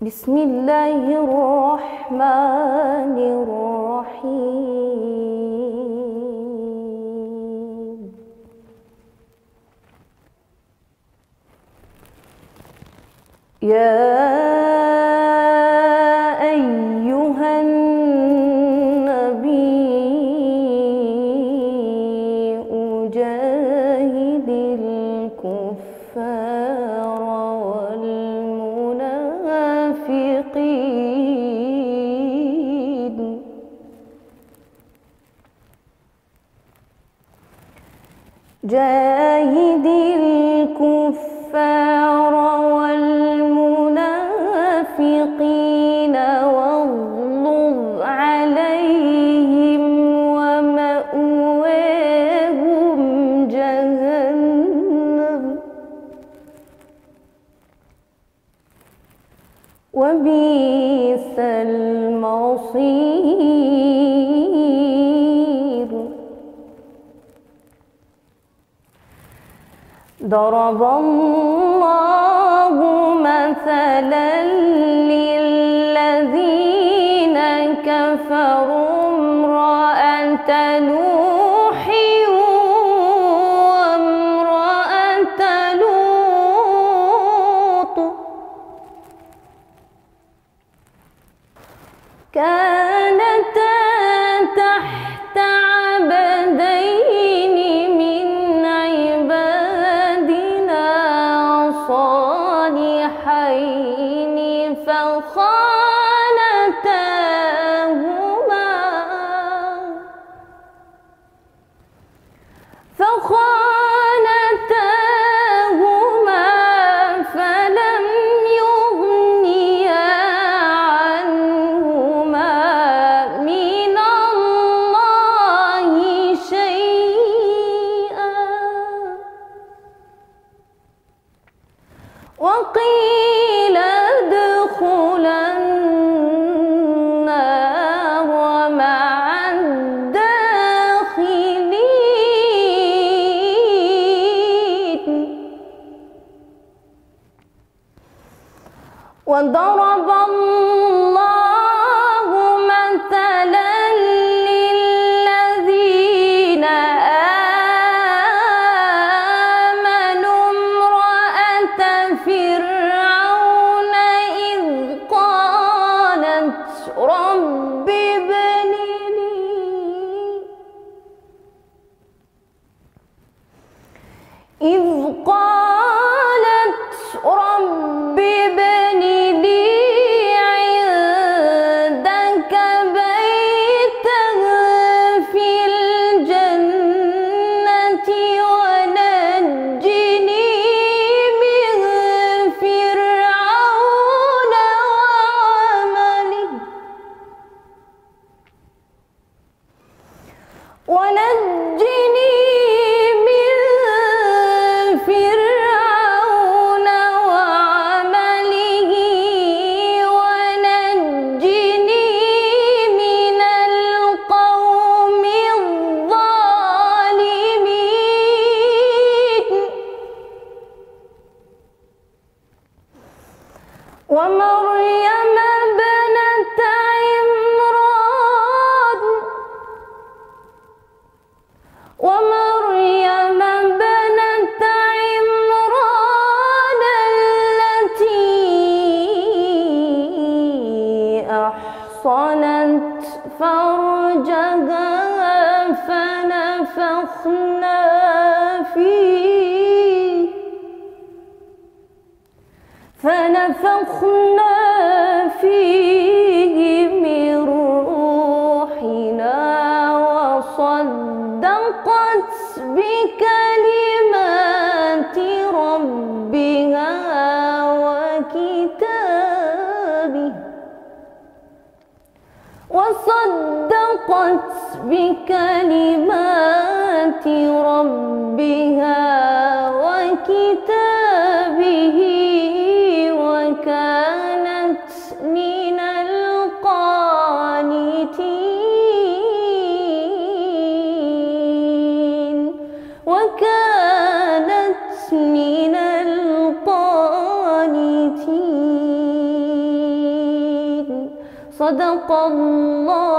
بسم الله الرحمن الرحيم. يا أيها النبي جاهد الكفار والمنافقين جاهد الكفار والمنافقين واغلظ عليهم ومأواهم جهنم وبئس المصير. ضرب الله مثلا للذين كفروا امرأة نوح وامرأة لوط كانتا تحت عبدين من عبادنا صالحين فخانتاهما فلم يغنيا عنهما من الله شيئا وقيل ادخلا النار مع الداخلين. وضرب الله مثلا للذين آمنوا امرأة فرعون إذ قالت رب ابن لي عندك بيتا في الجنة ونجني من فرعون وعمله ونجني من فرعون وعمله ونجني من القوم الظالمين. ومريم ابنة عمران التي أحصنت فرجها فنفخنا فيه من روحنا وصدقت بكلمات ربها وكتابه وكانت من القانتين. وكانت من القانتين. صدق الله